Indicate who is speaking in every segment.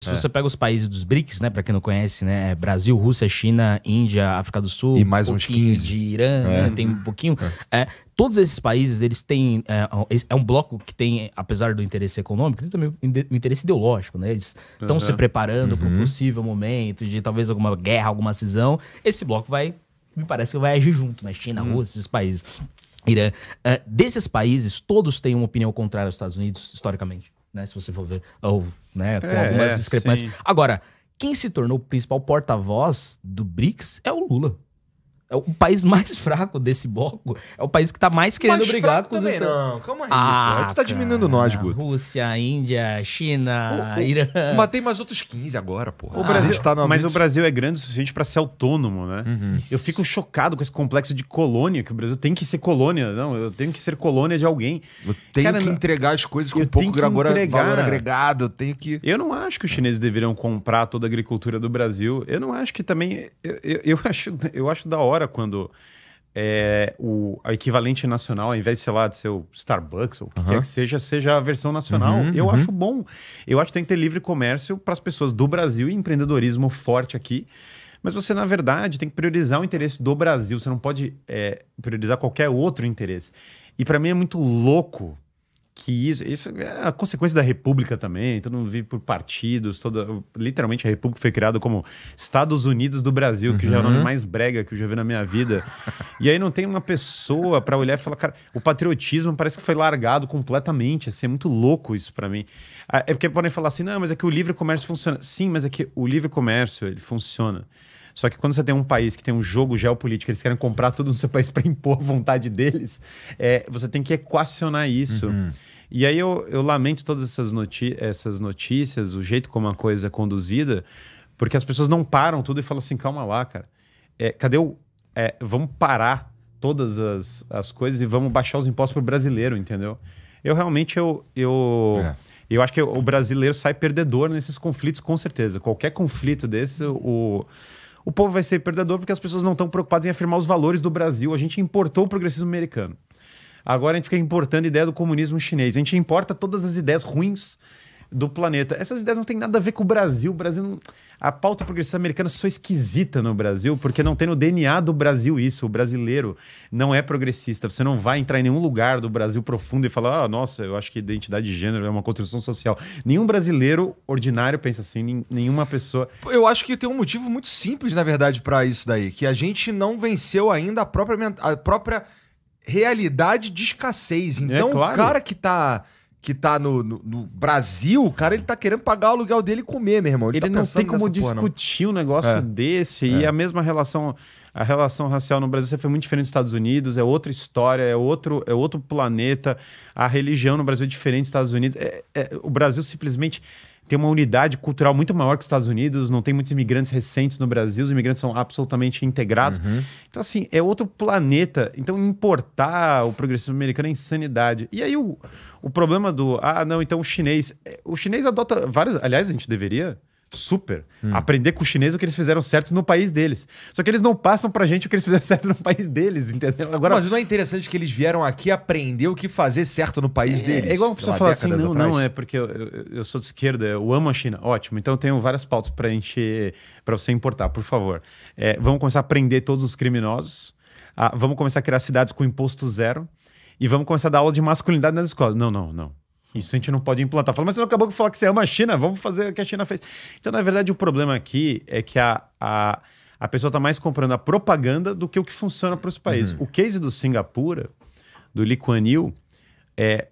Speaker 1: Se você pega os países dos BRICS, né, para quem não conhece, né, Brasil, Rússia, China, Índia, África do Sul,
Speaker 2: e mais uns 15
Speaker 1: de Irã, né, tem um pouquinho. Todos esses países, eles têm é um bloco que tem, apesar do interesse econômico, tem também o interesse ideológico, né? Eles estão se preparando para um possível momento de talvez alguma guerra, alguma cisão. Esse bloco me parece que vai agir junto, né? China, Rússia, esses países. Irã. Desses países, todos têm uma opinião contrária aos Estados Unidos, historicamente. Né, se você for ver, ou, né, com algumas discrepâncias. Agora, quem se tornou o principal porta-voz do BRICS é o Lula. É o país mais fraco desse bloco. É o país que tá mais querendo brigar com os
Speaker 2: Estados Unidos. Não, calma aí. Tu tá diminuindo nós, Guto.
Speaker 1: Rússia, Índia, China, Irã.
Speaker 2: Mas tem mais outros 15 agora, porra.
Speaker 3: Mas o Brasil é grande o suficiente pra ser autônomo, né? Eu fico chocado com esse complexo de colônia, que o Brasil tem que ser colônia. Não, eu tenho que ser colônia de alguém.
Speaker 2: Eu tenho que entregar as coisas com pouco valor agregado. Eu tenho que...
Speaker 3: Eu não acho que os chineses deveriam comprar toda a agricultura do Brasil. Eu não acho que também... Eu acho da hora quando o equivalente nacional, ao invés, sei lá, de ser o Starbucks ou o que quer que seja a versão nacional, eu acho bom. Eu acho que tem que ter livre comércio para as pessoas do Brasil e empreendedorismo forte aqui. Mas você, na verdade, tem que priorizar o interesse do Brasil. Você não pode priorizar qualquer outro interesse. E para mim é muito louco que isso é a consequência da República também, todo mundo vive por partidos, literalmente a República foi criada como Estados Unidos do Brasil, que já é o nome mais brega que eu já vi na minha vida. E aí não tem uma pessoa para olhar e falar, cara, o patriotismo parece que foi largado completamente, assim, é muito louco isso para mim. É porque podem falar assim, não, mas é que o livre comércio funciona. Sim, mas é que o livre comércio, ele funciona. Só que quando você tem um país que tem um jogo geopolítico, eles querem comprar tudo no seu país para impor a vontade deles, você tem que equacionar isso. E aí eu lamento todas essas notícias, o jeito como a coisa é conduzida, porque as pessoas não param tudo e falam assim, calma lá, cara. Vamos parar todas as coisas e vamos baixar os impostos pro brasileiro, entendeu? Eu realmente, eu acho que o brasileiro sai perdedor nesses conflitos, com certeza. Qualquer conflito desse, o povo vai ser perdedor porque as pessoas não estão preocupadas em afirmar os valores do Brasil. A gente importou o progressismo americano. Agora a gente fica importando a ideia do comunismo chinês. A gente importa todas as ideias ruins do planeta. Essas ideias não têm nada a ver com o Brasil. A pauta progressista americana só é esquisita no Brasil, porque não tem no DNA do Brasil isso. O brasileiro não é progressista. Você não vai entrar em nenhum lugar do Brasil profundo e falar, nossa, eu acho que identidade de gênero é uma construção social. Nenhum brasileiro ordinário pensa assim, nenhuma pessoa...
Speaker 2: Eu acho que tem um motivo muito simples, na verdade, para isso daí, que a gente não venceu ainda a própria realidade de escassez. Então, claro. O cara que tá no Brasil, o cara, ele tá querendo pagar o aluguel dele e comer, meu irmão.
Speaker 3: Ele
Speaker 2: tá
Speaker 3: não tem como discutir um negócio desse. E a mesma relação, a relação racial no Brasil foi muito diferente dos Estados Unidos, é outra história, é outro planeta. A religião no Brasil é diferente dos Estados Unidos. O Brasil simplesmente tem uma unidade cultural muito maior que os Estados Unidos, não tem muitos imigrantes recentes no Brasil, os imigrantes são absolutamente integrados. Então, assim, é outro planeta. Então, importar o progressismo americano é insanidade. E aí, o problema então o chinês adota vários... Aliás, a gente deveria aprender com o chinês o que eles fizeram certo no país deles. Só que eles não passam pra gente o que eles fizeram certo no país deles, entendeu? Agora,
Speaker 2: mas não é interessante que eles vieram aqui aprender o que fazer certo no país deles?
Speaker 3: É igual a pessoa falar assim, não, é porque eu sou de esquerda, eu amo a China. Ótimo, então eu tenho várias pautas pra você importar, por favor. Vamos começar a prender todos os criminosos, vamos começar a criar cidades com imposto zero e vamos começar a dar aula de masculinidade nas escolas. Não. Isso a gente não pode implantar. Fala, mas você não acabou de falar que você ama a China? Vamos fazer o que a China fez. Então, na verdade, o problema aqui é que a pessoa está mais comprando a propaganda do que o que funciona para os países. O case do Singapura, do Lee Kuan Yew,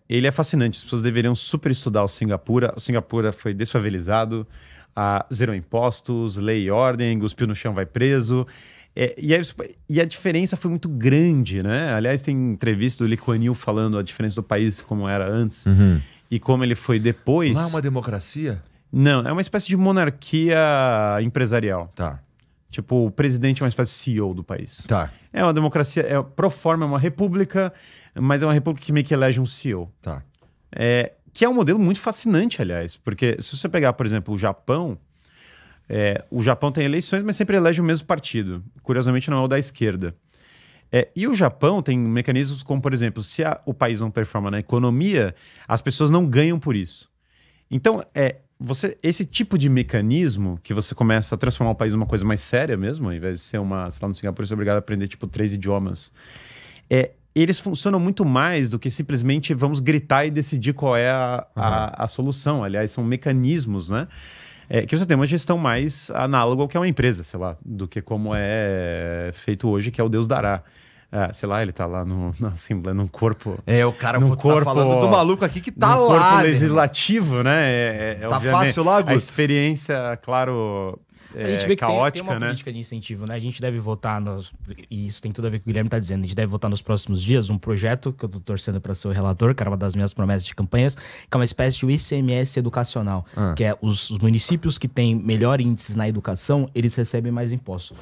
Speaker 3: ele é fascinante. As pessoas deveriam super estudar o Singapura. O Singapura foi desfavelizado, zerou impostos, lei e ordem, cuspiu no chão, vai preso. E a diferença foi muito grande, né? Aliás, tem entrevista do Lee Kuan Yew falando a diferença do país como era antes e como ele foi depois.
Speaker 2: Lá é uma democracia?
Speaker 3: Não, é uma espécie de monarquia empresarial.
Speaker 2: Tá.
Speaker 3: Tipo, o presidente é uma espécie de CEO do país.
Speaker 2: Tá.
Speaker 3: É uma democracia, pro forma é uma república, mas é uma república que meio que elege um CEO.
Speaker 2: Tá.
Speaker 3: Que é um modelo muito fascinante, aliás, porque se você pegar, por exemplo, o Japão tem eleições, mas sempre elege o mesmo partido. Curiosamente, não é o da esquerda. E o Japão tem mecanismos como, por exemplo, se o país não performa na economia, as pessoas não ganham por isso. Então, esse tipo de mecanismo que você começa a transformar o país numa coisa mais séria mesmo, ao invés de ser sei lá, no Singapura você é obrigado a aprender tipo 3 idiomas, eles funcionam muito mais do que simplesmente vamos gritar e decidir qual é a solução. Aliás, são mecanismos, né? Que você tem uma gestão mais análoga ao que é uma empresa, sei lá, do que como é feito hoje, que é o Deus dará. Sei lá, ele tá lá na Assembleia, num corpo...
Speaker 2: o cara tá falando do maluco aqui que tá lá,
Speaker 3: corpo legislativo, né?
Speaker 2: Tá fácil lá, Augusto?
Speaker 3: A experiência, claro...
Speaker 1: A gente vê que
Speaker 3: caótica,
Speaker 1: tem uma
Speaker 3: né?
Speaker 1: política de incentivo, né? A gente deve votar, e isso tem tudo a ver com o que o Guilherme tá dizendo, a gente deve votar nos próximos dias um projeto que eu tô torcendo para ser o relator, que era uma das minhas promessas de campanhas, que é uma espécie de ICMS educacional, que é os municípios que têm melhor índices na educação, eles recebem mais impostos.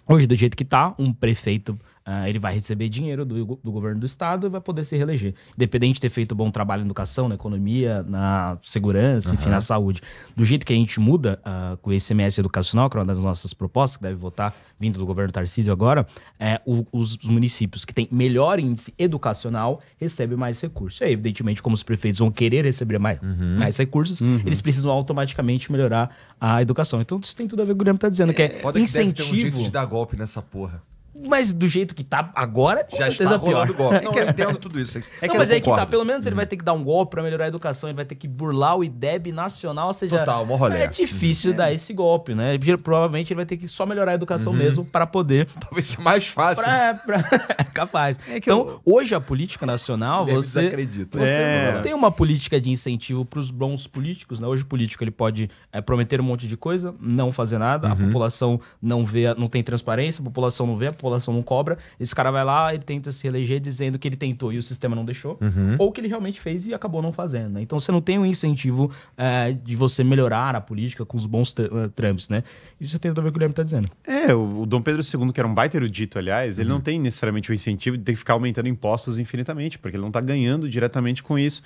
Speaker 1: Hoje, do jeito que tá, um prefeito... ele vai receber dinheiro do governo do estado e vai poder se reeleger. Independente de ter feito bom trabalho na educação, na economia, na segurança, enfim, na saúde. Do jeito que a gente muda com o ICMS educacional, que é uma das nossas propostas, que deve votar vindo do governo Tarcísio agora, os municípios que têm melhor índice educacional recebem mais recursos. E aí, evidentemente, como os prefeitos vão querer receber mais recursos, eles precisam automaticamente melhorar a educação. Então, isso tem tudo a ver com o que o Guilherme está dizendo, que é incentivo...
Speaker 2: Que deve ter um jeito de dar golpe nessa porra.
Speaker 1: Mas do jeito que tá agora,
Speaker 2: já está rolando golpe. Não, eu entendo tudo isso.
Speaker 1: Mas é que tá, pelo menos ele vai ter que dar um golpe pra melhorar a educação, ele vai ter que burlar o IDEB nacional, ou seja...
Speaker 2: Total, uma rolê.
Speaker 1: É difícil dar esse golpe, né? Provavelmente ele vai ter que só melhorar a educação mesmo para poder...
Speaker 2: Talvez seja mais fácil.
Speaker 1: Capaz. Então, hoje a política nacional, você não tem uma política de incentivo pros bons políticos, né? Hoje o político ele pode prometer um monte de coisa, não fazer nada, a população não vê, não tem transparência, a população não vê, a população não cobra, esse cara vai lá, ele tenta se eleger dizendo que ele tentou e o sistema não deixou, ou que ele realmente fez e acabou não fazendo, né? Então você não tem um incentivo de você melhorar a política com os bons trâmites, né? Isso tem a ver com o que o Guilherme tá dizendo.
Speaker 3: O Dom Pedro II, que era um baita erudito, aliás, ele não tem necessariamente o incentivo de ter que ficar aumentando impostos infinitamente, porque ele não tá ganhando diretamente com isso.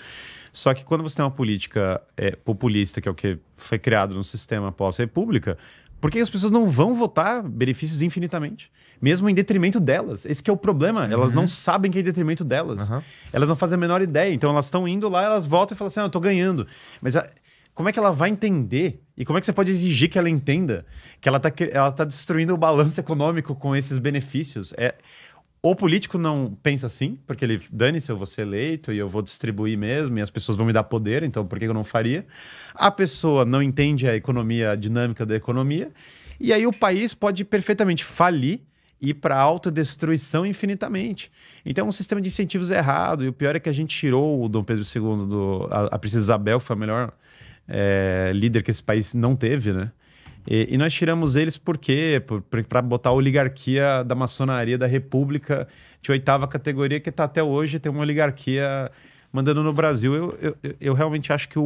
Speaker 3: Só que quando você tem uma política populista, que é o que foi criado no sistema pós-república, por que as pessoas não vão votar benefícios infinitamente? Mesmo em detrimento delas. Esse que é o problema. Elas não sabem que é em detrimento delas. Elas não fazem a menor ideia. Então elas estão indo lá, elas voltam e falam assim, eu tô ganhando. Mas como é que ela vai entender? E como é que você pode exigir que ela entenda que ela tá destruindo o balanço econômico com esses benefícios? O político não pensa assim, porque ele, dane-se, eu vou ser eleito e eu vou distribuir mesmo, e as pessoas vão me dar poder, então por que eu não faria? A pessoa não entende a economia, a dinâmica da economia, e aí o país pode perfeitamente falir e ir para autodestruição infinitamente. Então é um sistema de incentivos errado, e o pior é que a gente tirou o Dom Pedro II, a Princesa Isabel, que foi a melhor líder que esse país não teve, né? E nós tiramos eles por quê? Para botar a oligarquia da maçonaria da República de 8ª categoria, que está até hoje, tem uma oligarquia mandando no Brasil. Eu realmente acho que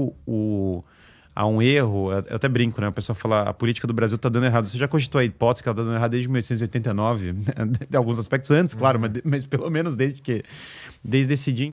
Speaker 3: há um erro, eu até brinco, né? O pessoal fala, a política do Brasil está dando errado. Você já cogitou a hipótese que ela está dando errado desde 1889? Em alguns aspectos antes, claro, mas pelo menos desde esse dia.